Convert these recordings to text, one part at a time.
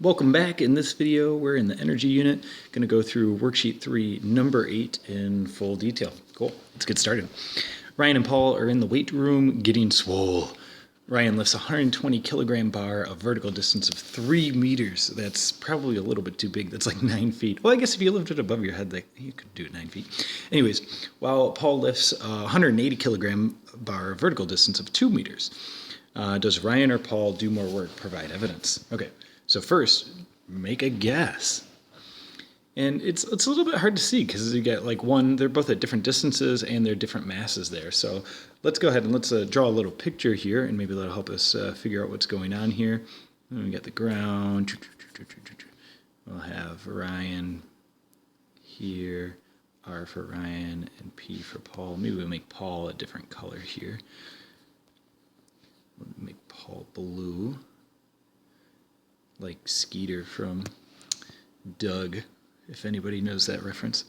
Welcome back. In this video, we're in the energy unit. Going to go through worksheet 3, number 8 in full detail. Cool. Let's get started. Ryan and Paul are in the weight room getting swole. Ryan lifts a 120 kilogram bar, a vertical distance of 3 meters. That's probably a little bit too big. That's like 9 feet. Well, I guess if you lift it above your head, you could do it 9 feet. Anyways, while Paul lifts a 180 kilogram bar, a vertical distance of 2 meters. Does Ryan or Paul do more work? Provide evidence. Okay. So first, make a guess. And it's a little bit hard to see because you get like one, they're both at different distances and they're different masses there. So let's go ahead and let's draw a little picture here and maybe that'll help us figure out what's going on here. And we got the ground. We'll have Ryan here, R for Ryan, and P for Paul. Maybe we'll make Paul a different color here. We'll make Paul blue, like Skeeter from Doug, if anybody knows that reference.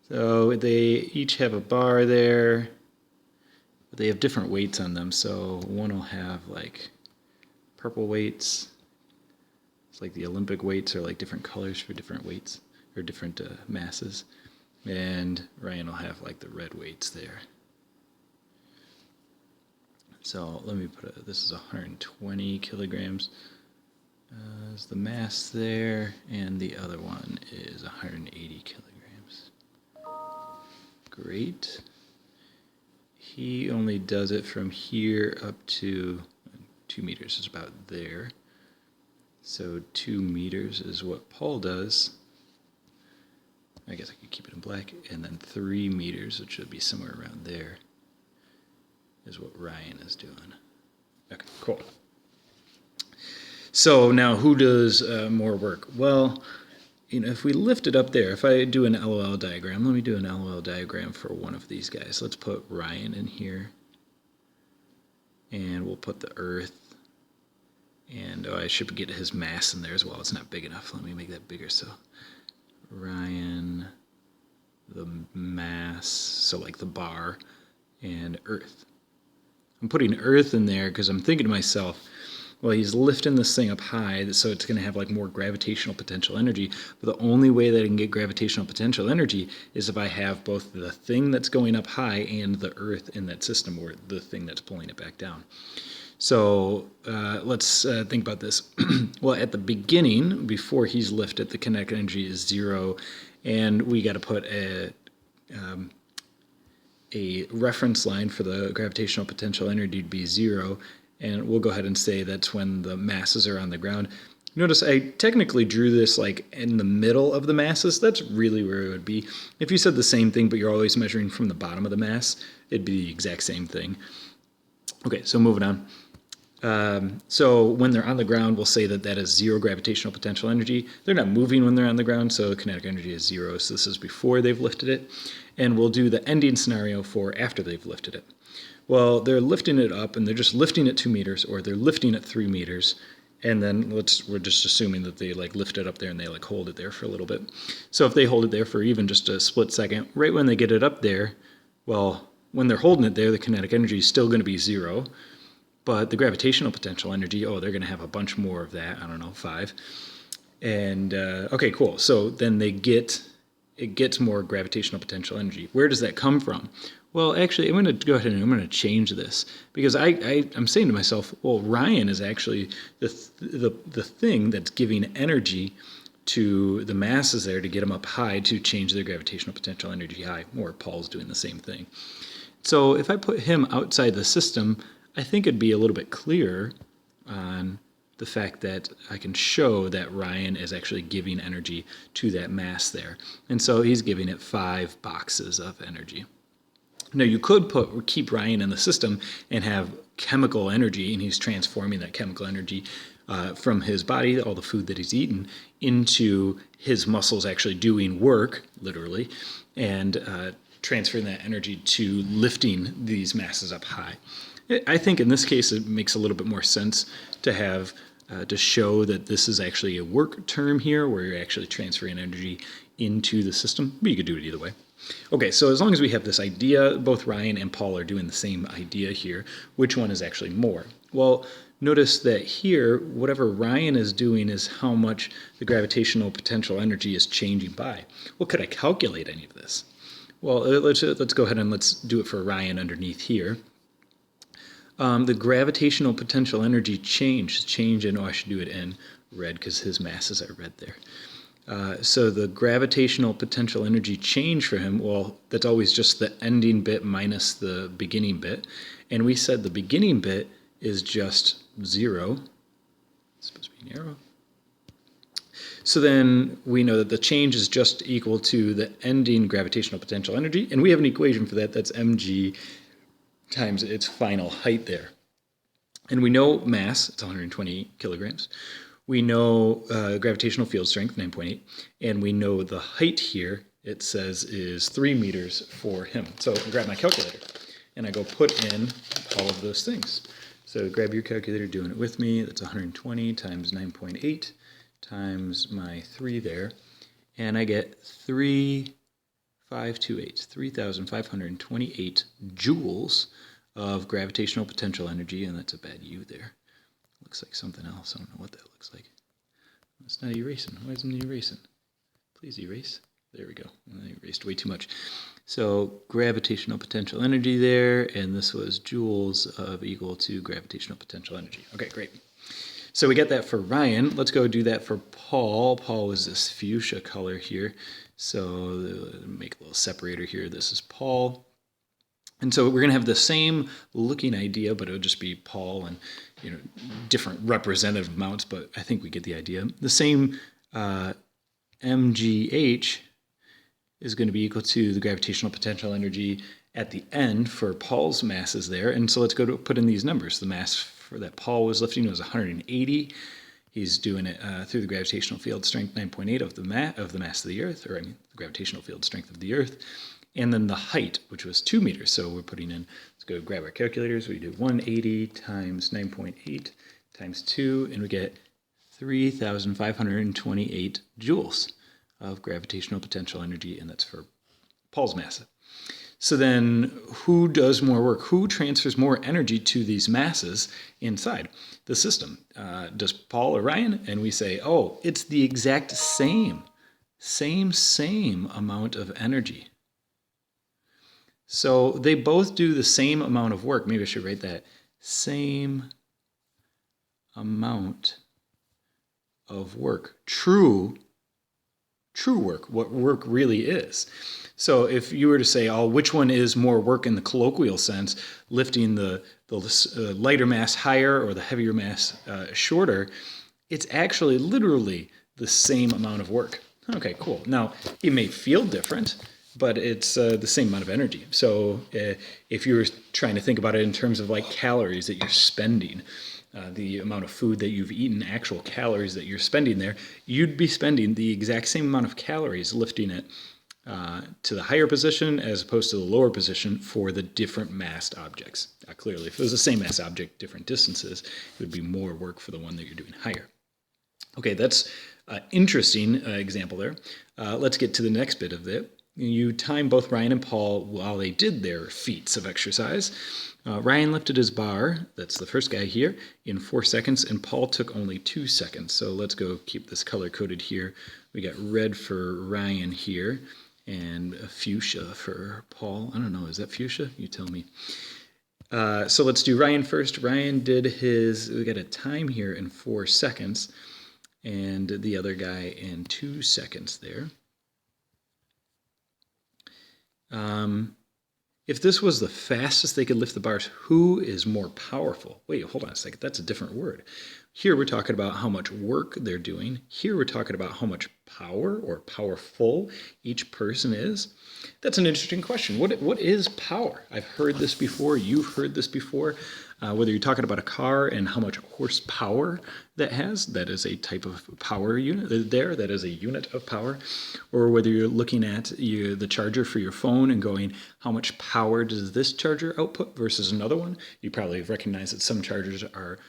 So they each have a bar there, but they have different weights on them. So one will have like purple weights. It's like the Olympic weights are like different colors for different weights or different masses. And Ryan will have like the red weights there. So let me put this is 120 kilograms. Is the mass there, and the other one is 180 kilograms. Great. He only does it from here up to 2 meters is about there. So 2 meters is what Paul does. I guess I could keep it in black. And then 3 meters, which would be somewhere around there, is what Ryan is doing. Okay, cool. So now who does more work? Well, if we lift it up there, if I do an LOL diagram, let me do an LOL diagram for one of these guys. Let's put Ryan in here. And we'll put the Earth. And I should get his mass in there as well. It's not big enough. Let me make that bigger. So Ryan, the mass, so like the bar, and Earth. I'm putting Earth in there because I'm thinking to myself, well, he's lifting this thing up high, so it's going to have like more gravitational potential energy. But the only way that I can get gravitational potential energy is if I have both the thing that's going up high and the Earth in that system, or the thing that's pulling it back down. So let's think about this. Well, at the beginning, before he's lifted, the kinetic energy is 0, and we got to put a reference line for the gravitational potential energy to be 0. And we'll go ahead and say that's when the masses are on the ground. Notice I technically drew this like in the middle of the masses. That's really where it would be. If you said the same thing, but you're always measuring from the bottom of the mass, it'd be the exact same thing. Okay, so moving on. So when they're on the ground, we'll say that that is 0 gravitational potential energy. They're not moving when they're on the ground, so kinetic energy is 0. So this is before they've lifted it. And we'll do the ending scenario for after they've lifted it. Well, they're lifting it up, and they're just lifting it 2 meters, or they're lifting it 3 meters, and then we're just assuming that they like lift it up there and they like hold it there for a little bit. So if they hold it there for even just a split second, right when they get it up there, well, when they're holding it there, the kinetic energy is still going to be 0, but the gravitational potential energy, oh, they're going to have a bunch more of that. I don't know, 5. And okay, cool. So then it gets more gravitational potential energy. Where does that come from? Well, actually, I'm going to go ahead and I'm going to change this because I'm saying to myself, well, Ryan is actually the thing that's giving energy to the masses there to get them up high to change their gravitational potential energy high, or Paul's doing the same thing. So if I put him outside the system, I think it'd be a little bit clearer on the fact that I can show that Ryan is actually giving energy to that mass there. And so he's giving it 5 boxes of energy. Now you could keep Ryan in the system and have chemical energy, and he's transforming that chemical energy from his body, all the food that he's eaten, into his muscles actually doing work, literally, and transferring that energy to lifting these masses up high. I think in this case it makes a little bit more sense to have to show that this is actually a work term here, where you're actually transferring energy into the system, but you could do it either way. Okay, so as long as we have this idea, both Ryan and Paul are doing the same idea here. Which one is actually more? Well, notice that here, whatever Ryan is doing is how much the gravitational potential energy is changing by. Well, could I calculate any of this? Well, let's go ahead and let's do it for Ryan underneath here. The gravitational potential energy change in, I should do it in red because his masses are red there. So the gravitational potential energy change for him, well, that's always just the ending bit minus the beginning bit. And we said the beginning bit is just 0. It's supposed to be an arrow. So then we know that the change is just equal to the ending gravitational potential energy. And we have an equation for that. That's mg times its final height there. And we know mass, it's 120 kilograms. We know gravitational field strength, 9.8. And we know the height here, it says, is 3 meters for him. So I grab my calculator and I go put in all of those things. So grab your calculator, doing it with me. That's 120 times 9.8 times my 3 there. And I get 3,528 joules of gravitational potential energy. And that's a bad U there. Looks like something else. I don't know what that looks like. It's not erasing. Why isn't it erasing? Please erase. There we go. I erased way too much. So gravitational potential energy there, and this was joules of equal to gravitational potential energy. Okay, great. So we get that for Ryan. Let's go do that for Paul. Paul was this fuchsia color here. So make a little separator here. This is Paul. And so we're going to have the same looking idea, but it would just be Paul and different representative amounts, but I think we get the idea. The same mgh is going to be equal to the gravitational potential energy at the end for Paul's masses there. And so let's go to put in these numbers. The mass for that Paul was lifting was 180. He's doing it through the gravitational field strength 9.8 of the mass of the Earth, or I mean the gravitational field strength of the Earth. And then the height, which was 2 meters. So we're putting in, let's go grab our calculators. We do 180 times 9.8 times 2, and we get 3,528 joules of gravitational potential energy, and that's for Paul's mass. So then who does more work? Who transfers more energy to these masses inside the system? Does Paul or Ryan? And we say, oh, it's the exact same amount of energy. So they both do the same amount of work. Maybe I should write that. Same amount of work. True work, what work really is. So if you were to say, oh, which one is more work in the colloquial sense, lifting the lighter mass higher or the heavier mass shorter, it's actually literally the same amount of work. Okay, cool. Now, it may feel different, but it's the same amount of energy. So if you were trying to think about it in terms of like calories that you're spending, the amount of food that you've eaten, actual calories that you're spending there, you'd be spending the exact same amount of calories lifting it to the higher position as opposed to the lower position for the different massed objects. Clearly, if it was the same mass object, different distances, it would be more work for the one that you're doing higher. Okay, that's an interesting example there. Let's get to the next bit of it. You time both Ryan and Paul while they did their feats of exercise. Ryan lifted his bar, that's the first guy here, in 4 seconds, and Paul took only 2 seconds. So let's go keep this color-coded here. We got red for Ryan here, and fuchsia for Paul. I don't know, is that fuchsia? You tell me. So let's do Ryan first. Ryan did his, we got a time here in 4 seconds, and the other guy in 2 seconds there. If this was the fastest they could lift the bars, who is more powerful? Wait, hold on a second. That's a different word. Here we're talking about how much work they're doing. Here we're talking about how much power or powerful each person is. That's an interesting question. What is power? I've heard this before. You've heard this before. Whether you're talking about a car and how much horsepower that has, that is a type of power unit there, that is a unit of power, or whether you're looking at the charger for your phone and going, how much power does this charger output versus another one? You probably recognize that some chargers are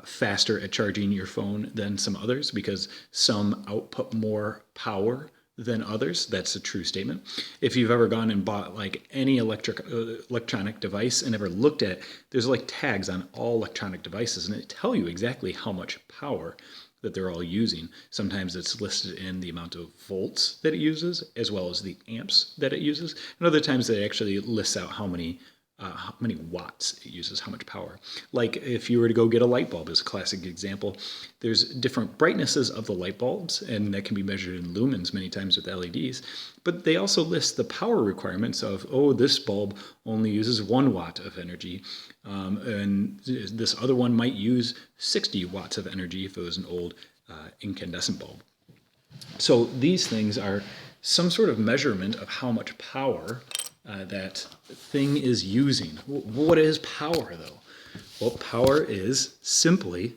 faster at charging your phone than some others because some output more power than others. That's a true statement. If you've ever gone and bought like any electronic device and ever looked at it, there's like tags on all electronic devices and it tell you exactly how much power that they're all using. Sometimes it's listed in the amount of volts that it uses as well as the amps that it uses. And other times it actually lists out how many watts it uses, how much power. Like if you were to go get a light bulb as a classic example, there's different brightnesses of the light bulbs, and that can be measured in lumens many times with LEDs. But they also list the power requirements of, oh, this bulb only uses 1 watt of energy, and this other one might use 60 watts of energy if it was an old incandescent bulb. So these things are some sort of measurement of how much power that thing is using. What is power, though? Well, power is simply,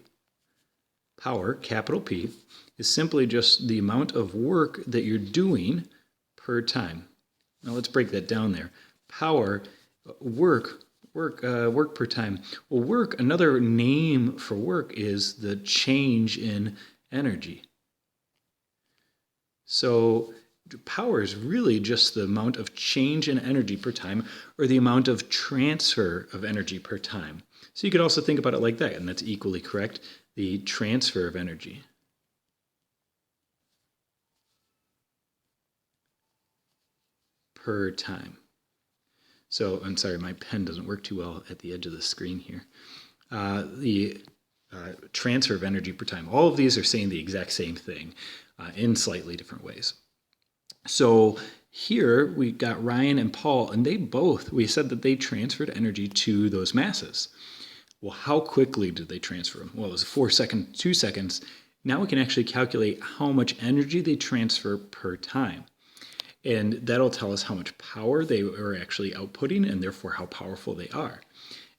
power, capital P, is simply just the amount of work that you're doing per time. Now let's break that down there. Power, work per time. Well, work, another name for work is the change in energy. So power is really just the amount of change in energy per time, or the amount of transfer of energy per time. So you could also think about it like that, and that's equally correct, the transfer of energy. Per time. So, I'm sorry, my pen doesn't work too well at the edge of the screen here. The transfer of energy per time. All of these are saying the exact same thing in slightly different ways. So here we got Ryan and Paul, and we said that they transferred energy to those masses. Well, how quickly did they transfer them? Well, it was 4 seconds, 2 seconds. Now we can actually calculate how much energy they transfer per time. And that'll tell us how much power they are actually outputting and therefore how powerful they are.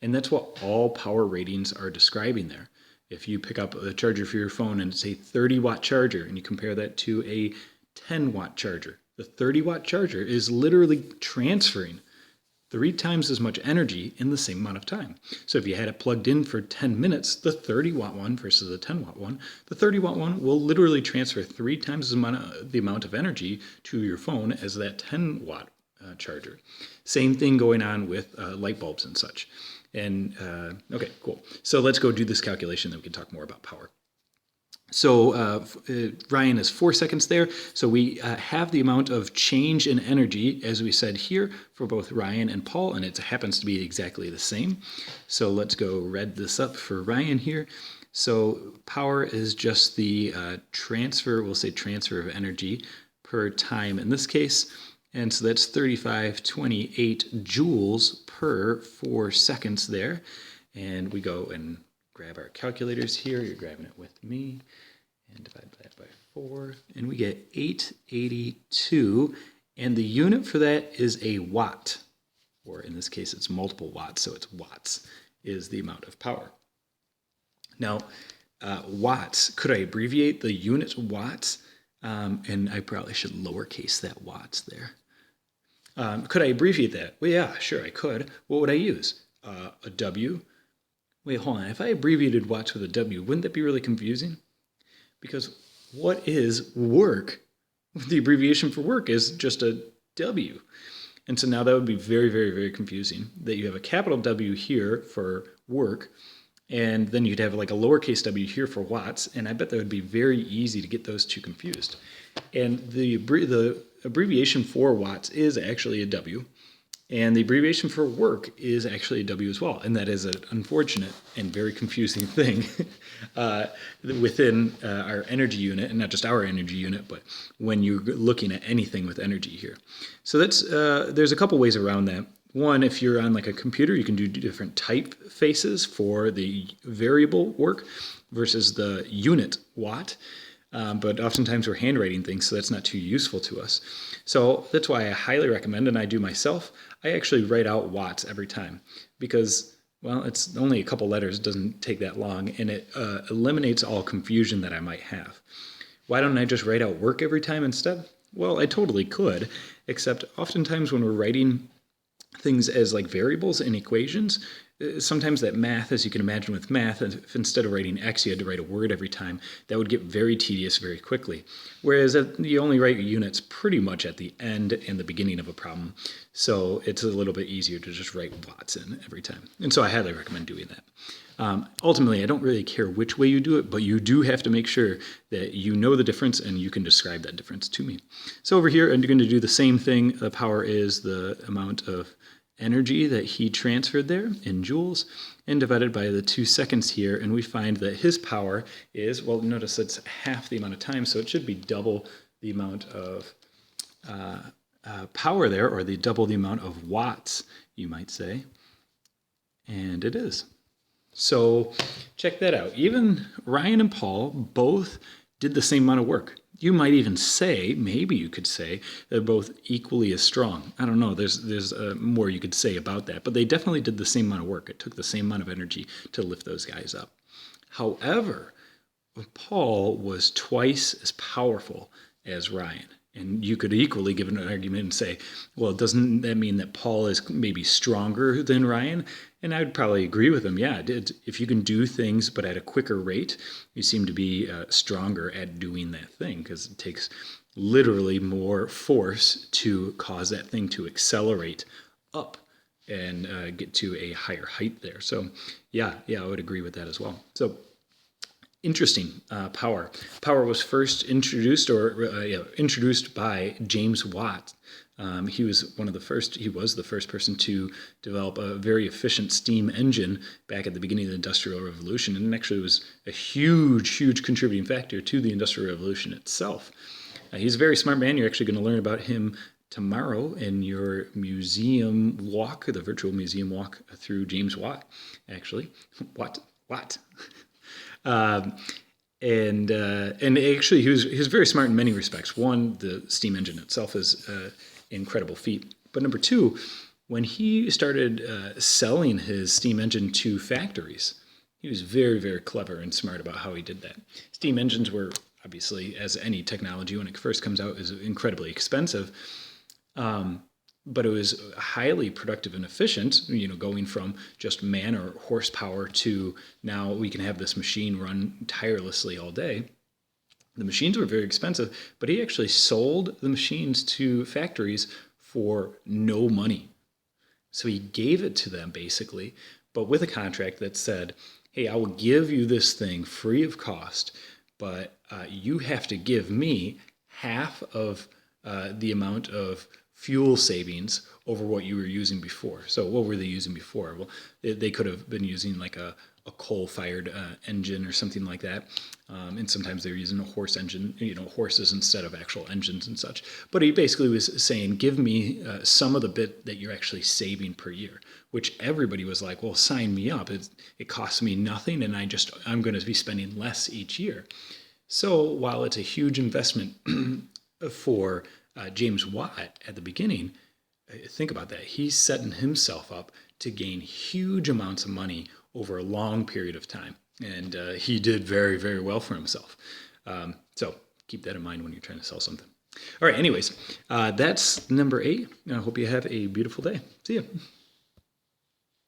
And that's what all power ratings are describing there. If you pick up a charger for your phone and it's a 30-watt charger and you compare that to a 10-watt charger, the 30-watt charger is literally transferring 3 times as much energy in the same amount of time. So if you had it plugged in for 10 minutes, the 30-watt one versus the 10-watt one, the 30-watt one will literally transfer 3 times the amount of energy to your phone as that 10-watt charger. Same thing going on with light bulbs and such. And okay, cool. So let's go do this calculation, then we can talk more about power. So Ryan is 4 seconds there. So we have the amount of change in energy, as we said here, for both Ryan and Paul, and it happens to be exactly the same. So let's go read this up for Ryan here. So power is just the transfer, we'll say transfer of energy per time in this case. And so that's 3528 joules per 4 seconds there. And we go and grab our calculators here. You're grabbing it with me. And divide that by 4. And we get 882. And the unit for that is a watt. Or in this case, it's multiple watts, so it's watts is the amount of power. Now, watts, could I abbreviate the unit watts? And I probably should lowercase that watts there. Could I abbreviate that? Well, yeah, sure, I could. What would I use? A W. Wait, hold on. If I abbreviated watts with a W, wouldn't that be really confusing? Because what is work? The abbreviation for work is just a W. And so now that would be very, very, very confusing, that you have a capital W here for work, and then you'd have like a lowercase w here for watts, and I bet that would be very easy to get those two confused. And the abbreviation for watts is actually a W, and the abbreviation for work is actually a W as well, and that is an unfortunate and very confusing thing within our energy unit, and not just our energy unit, but when you're looking at anything with energy here. So that's there's a couple ways around that. One, if you're on like a computer, you can do different typefaces for the variable work versus the unit watt. But oftentimes we're handwriting things, so that's not too useful to us. So that's why I highly recommend, and I do myself, I actually write out watts every time because, well, it's only a couple letters, it doesn't take that long, and it eliminates all confusion that I might have. Why don't I just write out work every time instead? Well, I totally could, except oftentimes when we're writing things as like variables in equations, sometimes that math, as you can imagine with math, if instead of writing X, you had to write a word every time, that would get very tedious very quickly. Whereas you only write units pretty much at the end and the beginning of a problem. So it's a little bit easier to just write watts in every time. And so I highly recommend doing that. Ultimately, I don't really care which way you do it, but you do have to make sure that you know the difference and you can describe that difference to me. So over here, I'm going to do the same thing. The power is the amount of energy that he transferred there in joules, and divided by the 2 seconds here, and we find that his power is, well, notice it's half the amount of time, so it should be double the amount of power there, or double the amount of watts, you might say, and it is. So check that out. Even Ryan and Paul both did the same amount of work. You might even say, maybe you could say, they're both equally as strong. I don't know, there's more you could say about that, but they definitely did the same amount of work. It took the same amount of energy to lift those guys up. However, Paul was twice as powerful as Ryan. And you could equally give an argument and say, well, doesn't that mean that Paul is maybe stronger than Ryan? And I would probably agree with him. Yeah, if you can do things but at a quicker rate, you seem to be stronger at doing that thing, because it takes literally more force to cause that thing to accelerate up and get to a higher height there. So yeah, I would agree with that as well. So interesting. Power. Power was first introduced, introduced by James Watt. He was the first person to develop a very efficient steam engine back at the beginning of the Industrial Revolution, and actually was a huge contributing factor to the Industrial Revolution itself. He's a very smart man. You're actually going to learn about him tomorrow in your museum walk, the virtual museum walk through James Watt, actually. Watt. And actually, he was very smart in many respects. One, the steam engine itself is an incredible feat. But number two, when he started selling his steam engine to factories, he was very clever and smart about how he did that. Steam engines were, obviously, as any technology when it first comes out, is incredibly expensive. But it was highly productive and efficient, going from just man or horsepower to now we can have this machine run tirelessly all day. The machines were very expensive, but he actually sold the machines to factories for no money. So he gave it to them, basically, but with a contract that said, hey, I will give you this thing free of cost, but you have to give me half of the amount of fuel savings over what you were using before. So what were they using before? Well, they could have been using like a coal-fired engine or something like that. And sometimes they were using a horse engine, horses instead of actual engines and such. But he basically was saying, give me some of the bit that you're actually saving per year, which everybody was like, well, sign me up. It costs me nothing, and I'm going to be spending less each year. So while it's a huge investment for James Watt at the beginning, think about that. He's setting himself up to gain huge amounts of money over a long period of time. And he did very well for himself. So keep that in mind when you're trying to sell something. All right, anyways, that's number 8. I hope you have a beautiful day. See ya.